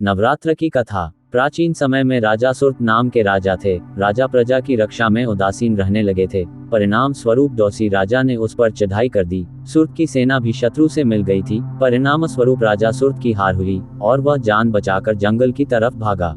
नवरात्र की कथा। प्राचीन समय में राजा सुर्त नाम के राजा थे। राजा प्रजा की रक्षा में उदासीन रहने लगे थे। परिणाम स्वरूप दौसी राजा ने उस पर चढ़ाई कर दी। सुर्त की सेना भी शत्रु से मिल गई थी। परिणाम स्वरूप राजा सुर्त की हार हुई और वह जान बचाकर जंगल की तरफ भागा।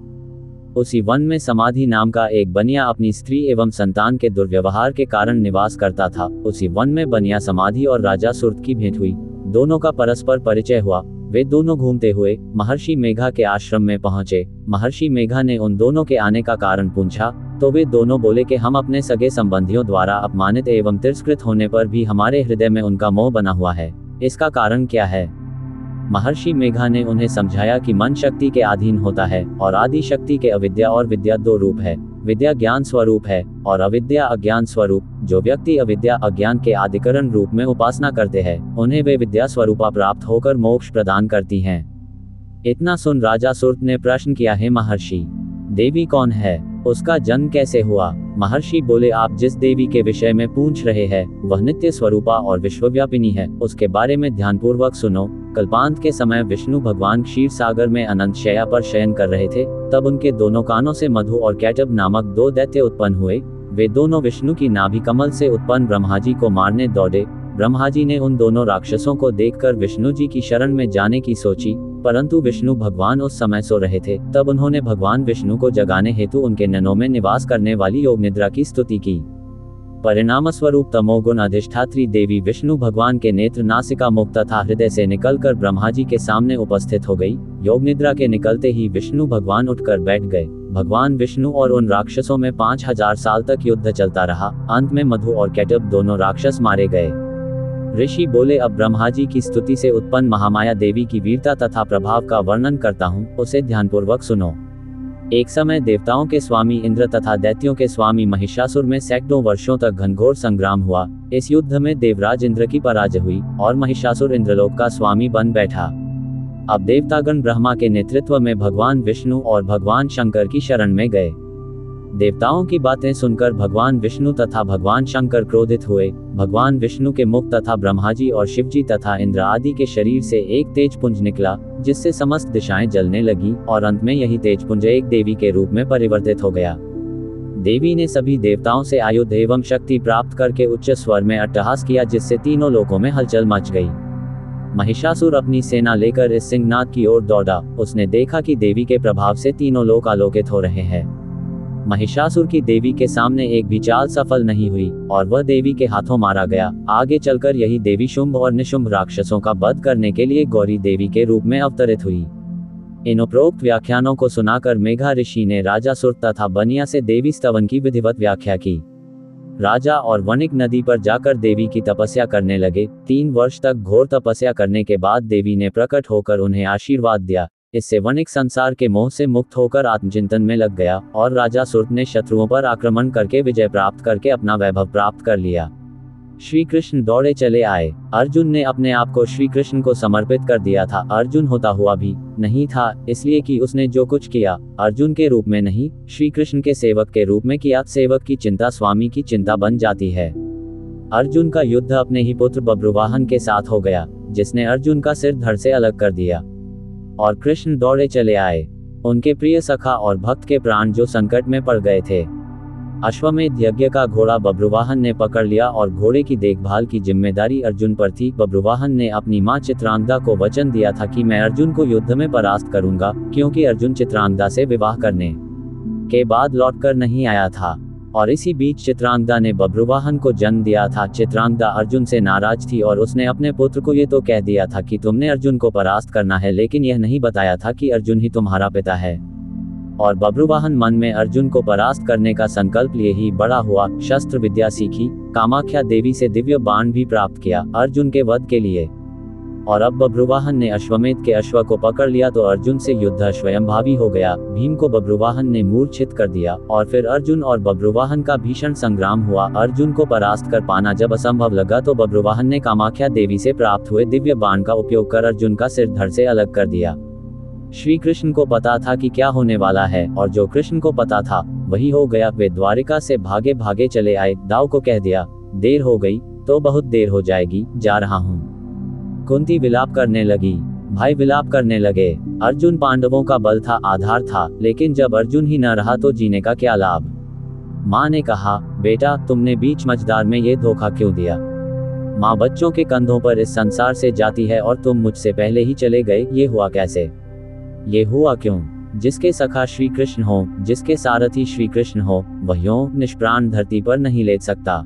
उसी वन में समाधि नाम का एक बनिया अपनी स्त्री एवं संतान के दुर्व्यवहार के कारण निवास करता था। उसी वन में बनिया समाधि और राजा सुर्त की भेंट हुई। दोनों का परस्पर परिचय हुआ। वे दोनों घूमते हुए महर्षि मेघा के आश्रम में पहुंचे। महर्षि मेघा ने उन दोनों के आने का कारण पूछा तो वे दोनों बोले कि हम अपने सगे संबंधियों द्वारा अपमानित एवं तिरस्कृत होने पर भी हमारे हृदय में उनका मोह बना हुआ है। इसका कारण क्या है? महर्षि मेघा ने उन्हें समझाया कि मन शक्ति के अधीन होता है और आदि शक्ति के अविद्या और विद्या दो रूप है। विद्या ज्ञान स्वरूप है और अविद्या अज्ञान स्वरूप। जो व्यक्ति अविद्या अज्ञान के आदिकरण रूप में उपासना करते हैं उन्हें वे विद्या स्वरूपा प्राप्त होकर मोक्ष प्रदान करती हैं। इतना सुन राजा सुर्त ने प्रश्न किया, है महर्षि, देवी कौन है? उसका जन्म कैसे हुआ? महर्षि बोले, आप जिस देवी के विषय में पूछ रहे हैं वह नित्य स्वरूपा और विश्वव्यापिनी है। उसके बारे में ध्यानपूर्वक सुनो। कल्पांत के समय विष्णु भगवान क्षीर सागर में अनंत शैया पर शयन कर रहे थे। तब उनके दोनों कानों से मधु और कैटब नामक दो दैत्य उत्पन्न हुए। वे दोनों विष्णु की नाभि कमल से उत्पन्न ब्रह्माजी को मारने दौड़े। ब्रह्माजी ने उन दोनों राक्षसों को देखकर विष्णु जी की शरण में जाने की सोची, परंतु विष्णु भगवान उस समय सो रहे थे। तब उन्होंने भगवान विष्णु को जगाने हेतु उनके नैनों में निवास करने वाली योग निद्रा की स्तुति की। परिणाम स्वरूप तमोगुण अधिष्ठात्री देवी विष्णु भगवान के नेत्र नासिका मुख तथा हृदय से निकलकर ब्रह्माजी के सामने उपस्थित हो गई। योग निद्रा के निकलते ही विष्णु भगवान उठकर बैठ गए। भगवान विष्णु और उन राक्षसों में 5000 साल तक युद्ध चलता रहा। अंत में मधु और कैटब दोनों राक्षस मारे गए। ऋषि बोले, अब ब्रह्माजी की स्तुति से उत्पन्न महामाया देवी की वीरता तथा प्रभाव का वर्णन करता हूँ, उसे ध्यानपूर्वक सुनो। एक समय देवताओं के स्वामी इंद्र तथा दैत्यों के स्वामी महिषासुर में सैकड़ों वर्षों तक घनघोर संग्राम हुआ। इस युद्ध में देवराज इंद्र की पराजय हुई और महिषासुर इंद्रलोक का स्वामी बन बैठा। अब देवतागण ब्रह्मा के नेतृत्व में भगवान विष्णु और भगवान शंकर की शरण में गए। देवताओं की बातें सुनकर भगवान विष्णु तथा भगवान शंकर क्रोधित हुए। भगवान विष्णु के मुख तथा ब्रह्माजी और शिवजी तथा इंद्र आदि के शरीर से एक तेज पुंज निकला, जिससे समस्त दिशाएं जलने लगी और अंत में यही तेज पुंज एक देवी के रूप में परिवर्तित हो गया। देवी ने सभी देवताओं से आयुध एवं शक्ति प्राप्त करके उच्च स्वर में अट्टहास किया, जिससे तीनों लोकों में हलचल मच गई। महिषासुर अपनी सेना लेकर इस सिंहनाद की ओर दौड़ा। उसने देखा कि देवी के प्रभाव से तीनों लोक आलोकित हो रहे हैं। महिषासुर की देवी के सामने एक भी चाल सफल नहीं हुई और वह देवी के हाथों मारा गया। आगे चलकर यही देवी शुंभ और निशुंभ राक्षसों का वध करने के लिए गौरी देवी के रूप में अवतरित हुई। इन उपरोक्त व्याख्यानों को सुनाकर मेघा ऋषि ने राजा सुर्त तथा बनिया से देवी स्तवन की विधिवत व्याख्या की। राजा और वणिक नदी पर जाकर देवी की तपस्या करने लगे। 3 वर्ष तक घोर तपस्या करने के बाद देवी ने प्रकट होकर उन्हें आशीर्वाद दिया। इससे वणिक संसार के मोह से मुक्त होकर आत्मचिंतन में लग गया और राजा सुर्त ने शत्रुओं पर आक्रमण करके विजय प्राप्त करके अपना वैभव प्राप्त कर लिया। श्री कृष्ण दौड़े चले आए। अर्जुन ने अपने आप को श्री कृष्ण को समर्पित कर दिया था। अर्जुन होता हुआ भी नहीं था, इसलिए कि उसने जो कुछ किया अर्जुन के रूप में नहीं, श्री कृष्ण के सेवक के रूप में किया। सेवक की चिंता स्वामी की चिंता बन जाती है। अर्जुन का युद्ध अपने ही पुत्र बब्रुवाहन के साथ हो गया, जिसने अर्जुन का सिर धड़ से अलग कर दिया और कृष्ण दौड़े चले आए। उनके प्रिय सखा और भक्त के प्राण जो संकट में पड़ गए थे। अश्वमेध यज्ञ का घोड़ा बब्रुवाहन ने पकड़ लिया और घोड़े की देखभाल की जिम्मेदारी अर्जुन पर थी। बब्रुवाहन ने अपनी मां चित्रांगदा को वचन दिया था कि मैं अर्जुन को युद्ध में परास्त करूंगा, क्योंकि अर्जुन चित्रांगदा से विवाह करने के बाद लौटकर नहीं आया था और इसी बीच चित्रांगदा ने बब्रुवाहन को जन्म दिया था। चित्रांगदा अर्जुन से नाराज थी और उसने अपने पुत्र को ये तो कह दिया था कि तुमने अर्जुन को परास्त करना है, लेकिन यह नहीं बताया था कि अर्जुन ही तुम्हारा पिता है। और बब्रुवाहन मन में अर्जुन को परास्त करने का संकल्प लिए ही बड़ा हुआ। शस्त्र विद्या सीखी, कामाख्या देवी से दिव्य बाण भी प्राप्त किया अर्जुन के वध के लिए। और अब बब्रुवाहन ने अश्वमेध के अश्व को पकड़ लिया तो अर्जुन से युद्ध स्वयंभावी हो गया। भीम को बब्रुवाहन ने मूर्छित कर दिया और फिर अर्जुन और बब्रुवाहन का भीषण संग्राम हुआ। अर्जुन को परास्त कर पाना जब असंभव लगा तो बब्रुवाहन ने कामाख्या देवी से प्राप्त हुए दिव्य बाण का उपयोग कर अर्जुन का सिर धड़ से अलग कर दिया। श्री कृष्ण को पता था कि क्या होने वाला है और जो कृष्ण को पता था वही हो गया। वे द्वारिका से भागे भागे चले आए। दाऊ को कह दिया, देर हो गई तो बहुत देर हो जाएगी, जा रहा हूँ। कुंती विलाप करने लगी। भाई विलाप करने लगे। अर्जुन पांडवों का बल था, आधार था, लेकिन जब अर्जुन ही न रहा तो जीने का क्या लाभ। माँ ने कहा, बेटा तुमने बीच मझधार में ये धोखा क्यों दिया। माँ बच्चों के कंधों पर इस संसार से जाती है और तुम मुझसे पहले ही चले गए, ये हुआ कैसे। ये हुआ क्यों। जिसके सखा श्री कृष्ण हो, जिसके सारथी श्री कृष्ण हो, वह यूं निष्प्राण धरती पर नहीं लेट सकता।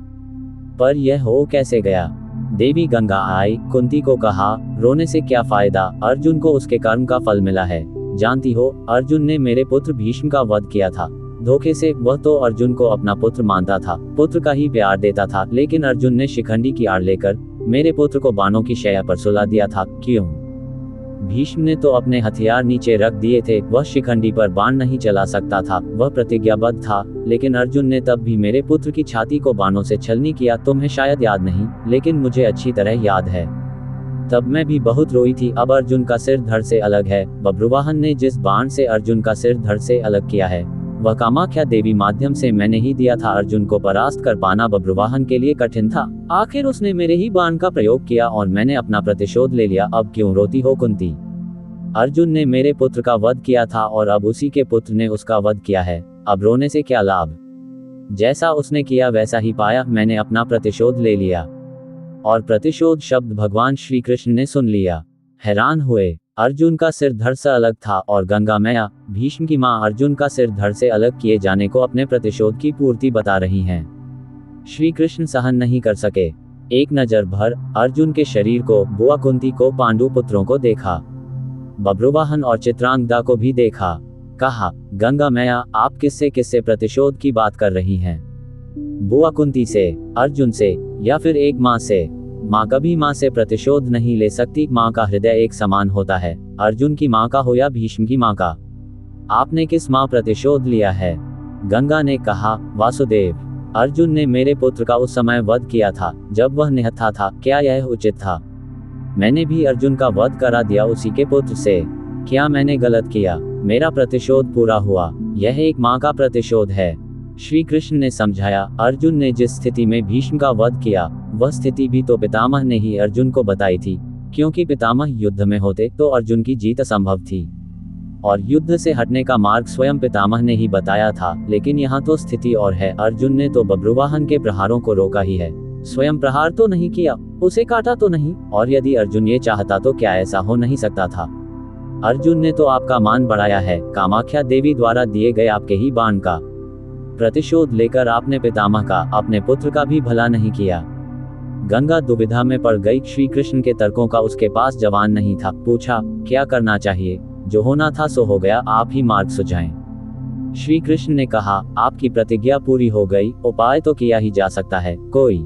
पर यह हो कैसे गया। देवी गंगा आई, कुंती को कहा, रोने से क्या फायदा, अर्जुन को उसके कर्म का फल मिला है। जानती हो, अर्जुन ने मेरे पुत्र भीष्म का वध किया था धोखे से। वह तो अर्जुन को अपना पुत्र मानता था, पुत्र का ही प्यार देता था, लेकिन अर्जुन ने शिखंडी की आड़ लेकर मेरे पुत्र को बाणों की शैया पर सुला दिया था। क्यों। भीष्म ने तो अपने हथियार नीचे रख दिए थे, वह शिखंडी पर बाण नहीं चला सकता था, वह प्रतिज्ञाबद्ध था, लेकिन अर्जुन ने तब भी मेरे पुत्र की छाती को बाणों से छलनी किया। तुम्हें शायद याद नहीं, लेकिन मुझे अच्छी तरह याद है। तब मैं भी बहुत रोई थी। अब अर्जुन का सिर धड़ से अलग है। बब्रुवाहन ने जिस बाण से अर्जुन का सिर धड़ से अलग किया है, वह कामाख्या देवी माध्यम से मैंने ही दिया था। अर्जुन को परास्त कर पाना बब्रुवाहन के लिए कठिन था। आखिर उसने मेरे ही बाण का प्रयोग किया और मैंने अपना प्रतिशोध ले लिया। अब क्यों रोती हो कुंती। अर्जुन ने मेरे पुत्र का वध किया था और अब उसी के पुत्र ने उसका वध किया है। अब रोने से क्या लाभ। जैसा उसने किया वैसा ही पाया, मैंने अपना प्रतिशोध ले लिया। और प्रतिशोध शब्द भगवान श्री कृष्ण ने सुन लिया, हैरान हुए। अर्जुन का सिर धड़ से अलग था और गंगा मैया, भीष्म की मां, अर्जुन का सिर धड़ से अलग किए जाने को अपने प्रतिशोध की पूर्ति बता रही हैं। श्री कृष्ण सहन नहीं कर सके। एक नजर भर अर्जुन के शरीर को, बुआ कुंती को, पांडु पुत्रों को देखा, बब्रुवाहन और चित्रांगदा को भी देखा। कहा, गंगा मैया, आप किससे किससे प्रतिशोध की बात कर रही हैं। बुआ कुंती से, अर्जुन से, या फिर एक माँ से। माँ कभी माँ से प्रतिशोध नहीं ले सकती। माँ का हृदय एक समान होता है, अर्जुन की माँ का हो या भीष्म की माँ का। आपने किस माँ प्रतिशोध लिया है। गंगा ने कहा, वासुदेव। अर्जुन ने मेरे पुत्र का उस समय वध किया था जब वह निहत्था था। क्या यह उचित था। मैंने भी अर्जुन का वध करा दिया उसी के पुत्र से। क्या मैंने गलत किया। मेरा प्रतिशोध पूरा हुआ। यह एक माँ का प्रतिशोध है। श्री कृष्ण ने समझाया, अर्जुन ने जिस स्थिति में भीष्म का वध किया, वह स्थिति भी तो पितामह ने ही अर्जुन को बताई थी, क्योंकि पितामह युद्ध में होते तो अर्जुन की जीत असंभव थी और युद्ध से हटने का मार्ग स्वयं पितामह ने ही बताया था। लेकिन यहाँ तो स्थिति और है। अर्जुन ने तो बब्रुवाहन के प्रहारों को रोका ही है, स्वयं प्रहार तो नहीं किया, उसे काटा तो नहीं। और यदि अर्जुन ये चाहता तो क्या ऐसा हो नहीं सकता था। अर्जुन ने तो आपका मान बढ़ाया है, कामाख्या देवी द्वारा दिए गए आपके ही बाण का प्रतिशोध लेकर आपने पितामह का, अपने पुत्र का भी भला नहीं किया। गंगा दुविधा में पड़ गई। श्री कृष्ण के तर्कों का उसके पास जवाब नहीं था। पूछा, क्या करना चाहिए। जो होना था सो हो गया, आप ही मार्ग सुझाएं। श्री कृष्ण ने कहा, आपकी प्रतिज्ञा पूरी हो गई, उपाय तो किया ही जा सकता है। कोई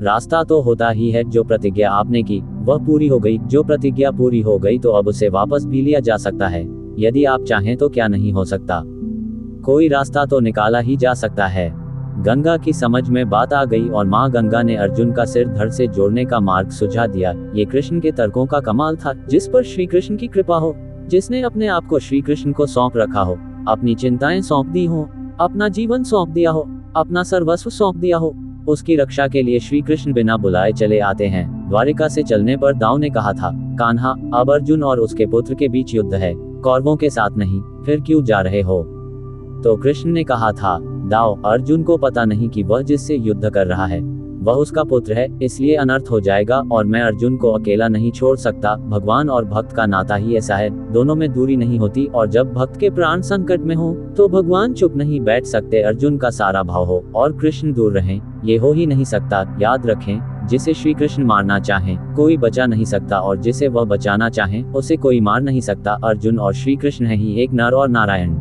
रास्ता तो होता ही है। जो प्रतिज्ञा आपने की वह पूरी हो गई। जो प्रतिज्ञा पूरी हो गई तो अब उसे वापस भी लिया जा सकता है। यदि आप चाहें तो क्या नहीं हो सकता। कोई रास्ता तो निकाला ही जा सकता है। गंगा की समझ में बात आ गई और माँ गंगा ने अर्जुन का सिर धड़ से जोड़ने का मार्ग सुझा दिया। ये कृष्ण के तर्कों का कमाल था। जिस पर श्री कृष्ण की कृपा हो, जिसने अपने आप को श्री कृष्ण को सौंप रखा हो, अपनी चिंताएं सौंप दी हो, अपना जीवन सौंप दिया हो, अपना सर्वस्व सौंप दिया हो, उसकी रक्षा के लिए श्री कृष्ण बिना बुलाए चले आते हैं। द्वारिका से चलने पर दाऊ ने कहा था, कान्हा, अब अर्जुन और उसके पुत्र के बीच युद्ध है, कौरवों के साथ नहीं, फिर क्यों जा रहे हो। तो कृष्ण ने कहा था, दाऊ, अर्जुन को पता नहीं कि वह जिससे युद्ध कर रहा है वह उसका पुत्र है, इसलिए अनर्थ हो जाएगा और मैं अर्जुन को अकेला नहीं छोड़ सकता। भगवान और भक्त का नाता ही ऐसा है, दोनों में दूरी नहीं होती और जब भक्त के प्राण संकट में हो तो भगवान चुप नहीं बैठ सकते। अर्जुन का सारा भाव हो और कृष्ण दूर रहें, ये हो ही नहीं सकता। याद रखें, जिसे श्री कृष्ण मारना चाहें कोई बचा नहीं सकता और जिसे वह बचाना चाहें उसे कोई मार नहीं सकता। अर्जुन और श्री कृष्ण है ही एक, नर और नारायण।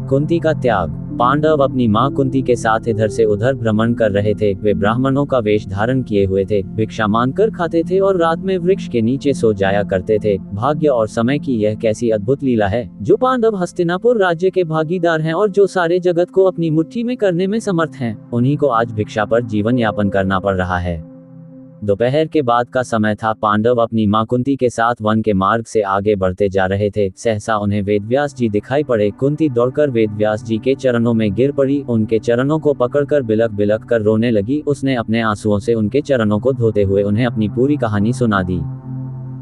कुंती का त्याग। पांडव अपनी मां कुंती के साथ इधर से उधर भ्रमण कर रहे थे। वे ब्राह्मणों का वेश धारण किए हुए थे, भिक्षा मांगकर खाते थे और रात में वृक्ष के नीचे सो जाया करते थे। भाग्य और समय की यह कैसी अद्भुत लीला है। जो पांडव हस्तिनापुर राज्य के भागीदार हैं और जो सारे जगत को अपनी मुट्ठी में करने में समर्थ हैं, उन्हीं को आज भिक्षा पर जीवन यापन करना पड़ रहा है। दोपहर के बाद का समय था। पांडव अपनी मां कुंती के साथ वन के मार्ग से आगे बढ़ते जा रहे थे। सहसा उन्हें वेदव्यास जी दिखाई पड़े। कुंती दौड़कर वेदव्यास जी के चरणों में गिर पड़ी, उनके चरणों को पकड़कर बिलख बिलख कर रोने लगी। उसने अपने आंसुओं से उनके चरणों को धोते हुए उन्हें अपनी पूरी कहानी सुना दी।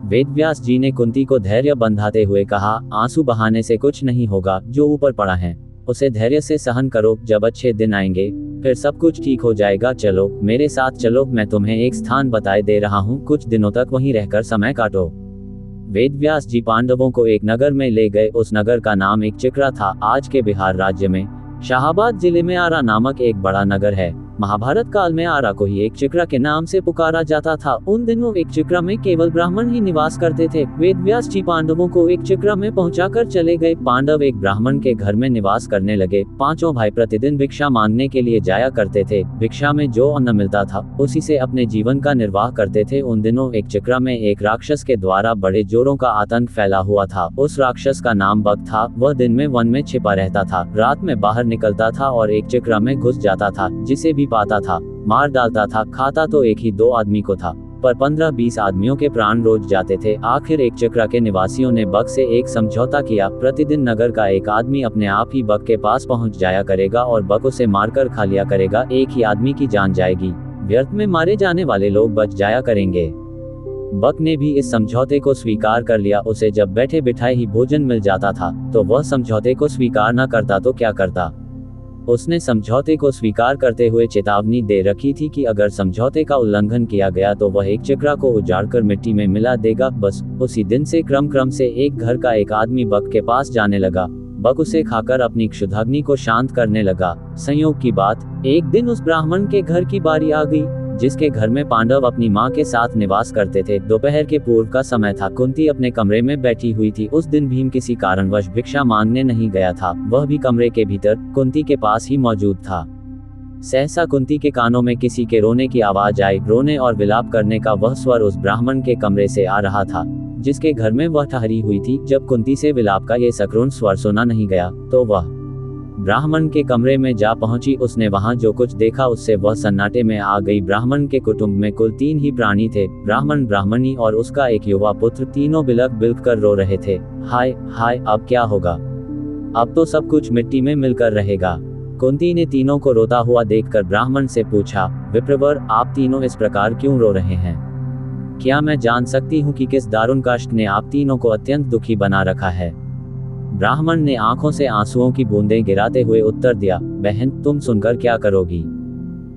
वेदव्यास जी ने कुंती को धैर्य बंधाते हुए कहा, आंसू बहाने से कुछ नहीं होगा, जो ऊपर पड़ा है उसे धैर्य से सहन करो, जब अच्छे दिन आएंगे फिर सब कुछ ठीक हो जाएगा। चलो मेरे साथ चलो, मैं तुम्हें एक स्थान बताए दे रहा हूँ, कुछ दिनों तक वहीं रहकर समय काटो। वेदव्यास जी पांडवों को एक नगर में ले गए। उस नगर का नाम एक चिकरा था। आज के बिहार राज्य में शाहाबाद जिले में आरा नामक एक बड़ा नगर है। महाभारत काल में आरा को ही एक चिकरा के नाम से पुकारा जाता था। उन दिनों एक चिकरा में केवल ब्राह्मण ही निवास करते थे। वेदव्यास जी पांडवों को एक चिकरा में पहुंचाकर चले गए। पांडव एक ब्राह्मण के घर में निवास करने लगे। पांचों भाई प्रतिदिन भिक्षा मांगने के लिए जाया करते थे। भिक्षा में जो अन्न मिलता था उसी से अपने जीवन का निर्वाह करते थे। उन दिनों एक चिकरा में एक राक्षस के द्वारा बड़े जोरों का आतंक फैला हुआ था। उस राक्षस का नाम बक था। वह दिन में वन में छिपा रहता था, रात में बाहर निकलता था और एक चिकरा में घुस जाता था। जिसे भी पाता था मार डालता था। खाता तो एक ही दो आदमी को था, पर 15-20 आदमियों के प्राण रोज जाते थे। आखिर एक चिकरा के निवासियों ने बक से एक समझौता किया। प्रतिदिन नगर का एक आदमी अपने आप ही बक के पास पहुंच जाया करेगा और बक उसे मारकर खा लिया करेगा। एक ही आदमी की जान जाएगी, व्यर्थ में मारे जाने वाले लोग बच जाया करेंगे। बक ने भी इस समझौते को स्वीकार कर लिया। उसे जब बैठे बिठाए ही भोजन मिल जाता था तो वह समझौते को स्वीकार न करता तो क्या करता। उसने समझौते को स्वीकार करते हुए चेतावनी दे रखी थी कि अगर समझौते का उल्लंघन किया गया तो वह एक चिकरा को उजाड़कर मिट्टी में मिला देगा। बस उसी दिन से क्रम से एक घर का एक आदमी बक के पास जाने लगा। बक उसे खाकर अपनी क्षुधाग्नि को शांत करने लगा। संयोग की बात, एक दिन उस ब्राह्मण के घर की बारी आ गई जिसके घर में पांडव अपनी मां के साथ निवास करते थे। दोपहर के पूर्व का समय था। कुंती अपने कमरे में बैठी हुई थी। उस दिन भीम किसी कारणवश भिक्षा मांगने नहीं गया था। वह भी कमरे के भीतर कुंती के पास ही मौजूद था। सहसा कुंती के कानों में किसी के रोने की आवाज आई। रोने और विलाप करने का वह स्वर उस ब्राह्मण के कमरे से आ रहा था जिसके घर में वह ठहरी हुई थी। जब कुंती से विलाप का ये सकरुण स्वर सुना नहीं गया तो वह ब्राह्मण के कमरे में जा पहुंची। उसने वहां जो कुछ देखा उससे वह सन्नाटे में आ गई। ब्राह्मण के कुटुंब में कुल 3 ही प्राणी थे, ब्राह्मण, ब्राह्मणी और उसका एक युवा पुत्र। तीनों बिलख बिलख कर रो रहे थे। हाय हाय, अब क्या होगा, अब तो सब कुछ मिट्टी में मिलकर रहेगा। कुंती ने तीनों को रोता हुआ देखकर ब्राह्मण से पूछा, विप्रवर, आप तीनों इस प्रकार क्यों रो रहे हैं? क्या मैं जान सकती हूँ कि किस दारुण कष्ट ने आप तीनों को अत्यंत दुखी बना रखा है? ब्राह्मण ने आंखों से आंसुओं की बूंदें गिराते हुए उत्तर दिया, बहन, तुम सुनकर क्या करोगी?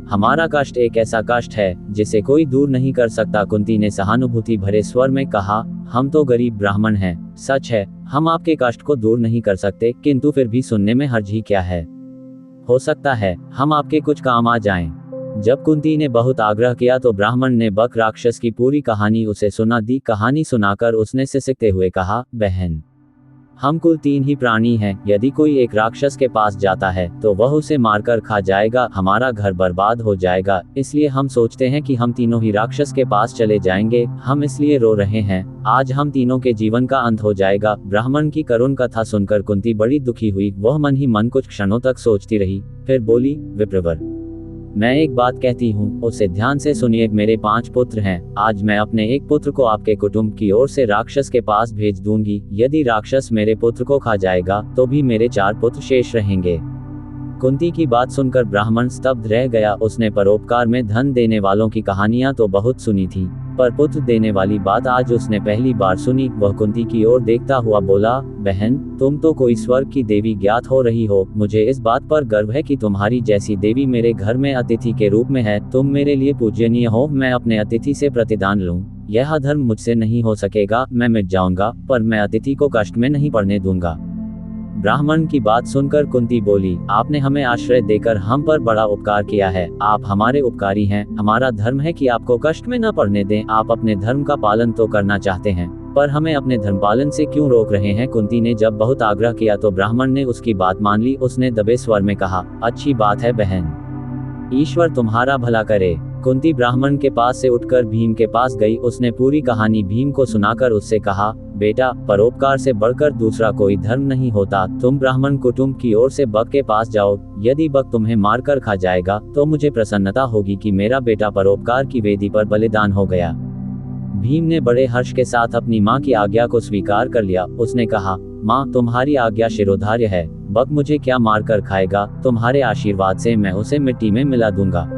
हमारा कष्ट एक ऐसा कष्ट है जिसे कोई दूर नहीं कर सकता। कुंती ने सहानुभूति भरे स्वर में कहा, हम तो गरीब ब्राह्मण हैं, सच है, हम आपके कष्ट को दूर नहीं कर सकते, किंतु फिर भी सुनने में हर्ज ही क्या है। हो सकता है हम आपके कुछ काम आ जाएं। जब कुंती ने बहुत आग्रह किया तो ब्राह्मण ने बक राक्षस की पूरी कहानी उसे सुना दी। कहानी सुनाकर उसने सिसकते हुए कहा, बहन, हम कुल 3 ही प्राणी हैं। यदि कोई एक राक्षस के पास जाता है तो वह उसे मारकर खा जाएगा, हमारा घर बर्बाद हो जाएगा। इसलिए हम सोचते हैं कि हम तीनों ही राक्षस के पास चले जाएंगे। हम इसलिए रो रहे हैं, आज हम तीनों के जीवन का अंत हो जाएगा। ब्राह्मण की करुण कथा सुनकर कुंती बड़ी दुखी हुई। वह मन ही मन कुछ क्षणों तक सोचती रही, फिर बोली, विप्रवर, मैं एक बात कहती हूँ, उसे ध्यान से सुनिए। मेरे 5 पुत्र हैं। आज मैं अपने एक पुत्र को आपके कुटुंब की ओर से राक्षस के पास भेज दूंगी। यदि राक्षस मेरे पुत्र को खा जाएगा तो भी मेरे 4 पुत्र शेष रहेंगे। कुंती की बात सुनकर ब्राह्मण स्तब्ध रह गया। उसने परोपकार में धन देने वालों की कहानियां तो बहुत सुनी थी, पर पुत्र देने वाली बात आज उसने पहली बार सुनी। वह कुंती की ओर देखता हुआ बोला, बहन, तुम तो कोई स्वर्ग की देवी ज्ञात हो रही हो। मुझे इस बात पर गर्व है कि तुम्हारी जैसी देवी मेरे घर में अतिथि के रूप में है। तुम मेरे लिए पूजनीय हो। मैं अपने अतिथि से प्रतिदान लूं, यह धर्म मुझसे नहीं हो सकेगा। मैं मिट जाऊंगा, पर मैं अतिथि को कष्ट में नहीं पड़ने दूंगा। ब्राह्मण की बात सुनकर कुंती बोली, आपने हमें आश्रय देकर हम पर बड़ा उपकार किया है। आप हमारे उपकारी हैं। हमारा धर्म है कि आपको कष्ट में न पड़ने दें। आप अपने धर्म का पालन तो करना चाहते हैं, पर हमें अपने धर्म पालन से क्यों रोक रहे हैं? कुंती ने जब बहुत आग्रह किया तो ब्राह्मण ने उसकी बात मान ली। उसने दबे स्वर में कहा, अच्छी बात है बहन, ईश्वर तुम्हारा भला करे। कुंती ब्राह्मण के पास से उठकर भीम के पास गई। उसने पूरी कहानी भीम को सुनाकर उससे कहा, बेटा, परोपकार से बढ़कर दूसरा कोई धर्म नहीं होता। तुम ब्राह्मण कुटुंब की ओर से बक के पास जाओ। यदि बक तुम्हें मारकर खा जाएगा तो मुझे प्रसन्नता होगी कि मेरा बेटा परोपकार की वेदी पर बलिदान हो गया। भीम ने बड़े हर्ष के साथ अपनी माँ की आज्ञा को स्वीकार कर लिया। उसने कहा, माँ, तुम्हारी आज्ञा शिरोधार्य है। बक मुझे क्या मारकर खाएगा? तुम्हारे आशीर्वाद से मैं उसे मिट्टी में मिला दूंगा।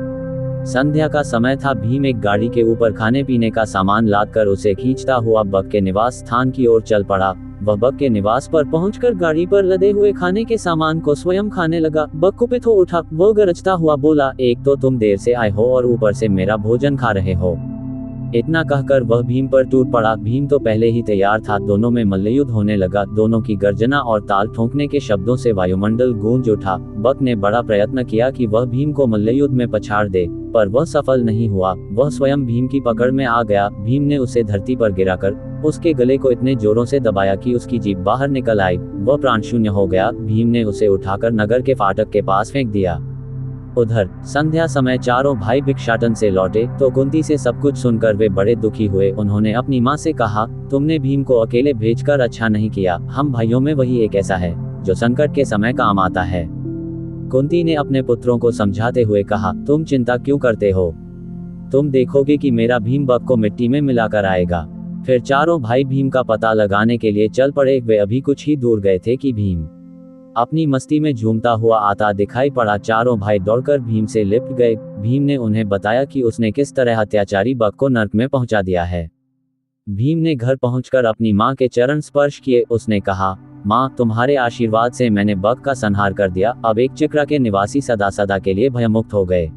संध्या का समय था। भीम एक गाड़ी के ऊपर खाने पीने का सामान लादकर उसे खींचता हुआ बक के निवास स्थान की ओर चल पड़ा। वह बक के निवास पर पहुंचकर गाड़ी पर लदे हुए खाने के सामान को स्वयं खाने लगा। बक कुपित हो उठा। वो गरजता हुआ बोला, एक तो तुम देर से आए हो और ऊपर से मेरा भोजन खा रहे हो। इतना कहकर वह भीम पर टूट पड़ा। भीम तो पहले ही तैयार था। दोनों में मल्लयुद्ध होने लगा। दोनों की गर्जना और ताल ठोंकने के शब्दों से वायुमंडल गूंज उठा। बक ने बड़ा प्रयत्न किया कि वह भीम को मल्लयुद्ध में पछाड़ दे, पर वह सफल नहीं हुआ। वह स्वयं भीम की पकड़ में आ गया। भीम ने उसे धरती पर गिराकर उसके गले को इतने जोरों से दबाया कि उसकी जीभ बाहर निकल आई। वह प्राणशून्य हो गया। भीम ने उसे उठाकर नगर के फाटक के पास फेंक दिया। उधर संध्या समय चारों भाई भिक्षाटन से लौटे तो कुंती से सब कुछ सुनकर वे बड़े दुखी हुए। उन्होंने अपनी माँ से कहा, तुमने भीम को अकेले भेजकर अच्छा नहीं किया। हम भाइयों में वही एक ऐसा है जो संकट के समय काम आता है। कुंती ने अपने पुत्रों को समझाते हुए कहा, तुम चिंता क्यों करते हो? तुम देखोगे कि मेरा भीम बक को मिट्टी में मिलाकर आएगा। फिर चारों भाई भीम का पता लगाने के लिए चल पड़े। वे अभी कुछ ही दूर गए थे कि भीम अपनी मस्ती में झूमता हुआ आता दिखाई पड़ा। चारों भाई दौड़कर भीम से लिपट गए। भीम ने उन्हें बताया कि उसने किस तरह अत्याचारी बक को नरक में पहुंचा दिया है। भीम ने घर पहुंचकर अपनी मां के चरण स्पर्श किए। उसने कहा, मां, तुम्हारे आशीर्वाद से मैंने बक का संहार कर दिया। अब एक चिक्रा के निवासी सदा सदा के लिए भयमुक्त हो गए।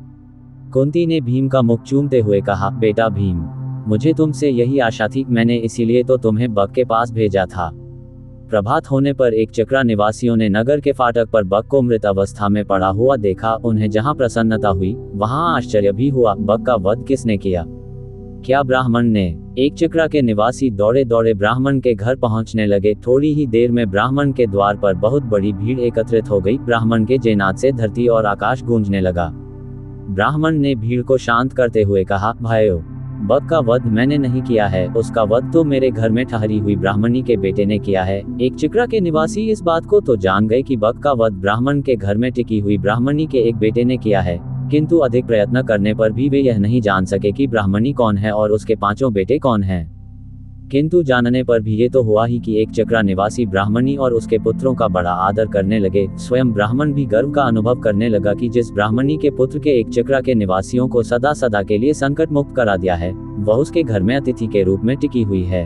कुंती ने भीम का मुख चूमते हुए कहा, बेटा भीम, मुझे तुमसे यही आशा थी। मैंने इसीलिए तो तुम्हें बक के पास भेजा था। प्रभात होने पर एक चक्रा निवासियों ने नगर के फाटक पर बक को मृत अवस्था में पड़ा हुआ देखा। उन्हें जहां प्रसन्नता हुई वहां आश्चर्य भी हुआ। बक का वध किसने किया? क्या ब्राह्मण ने? एक चक्रा के निवासी दौड़े दौड़े ब्राह्मण के घर पहुंचने लगे। थोड़ी ही देर में ब्राह्मण के द्वार पर बहुत बड़ी भीड़ एकत्रित हो गई। ब्राह्मण के जयनाद से धरती और आकाश गूंजने लगा। ब्राह्मण ने भीड़ को शांत करते हुए कहा, भाइयों, बक का वध मैंने नहीं किया है। उसका वध तो मेरे घर में ठहरी हुई ब्राह्मणी के बेटे ने किया है। एक चिक्रा के निवासी इस बात को तो जान गए कि बक का वध ब्राह्मण के घर में टिकी हुई ब्राह्मणी के एक बेटे ने किया है, किंतु अधिक प्रयत्न करने पर भी वे यह नहीं जान सके कि ब्राह्मणी कौन है और उसके पांचों बेटे कौन हैं। किंतु जानने पर भी ये तो हुआ ही कि एक चक्रा निवासी ब्राह्मणी और उसके पुत्रों का बड़ा आदर करने लगे। स्वयं ब्राह्मण भी गर्व का अनुभव करने लगा कि जिस ब्राह्मणी के पुत्र के एक चक्रा के निवासियों को सदा सदा के लिए संकट मुक्त करा दिया है, वह उसके घर में अतिथि के रूप में टिकी हुई है।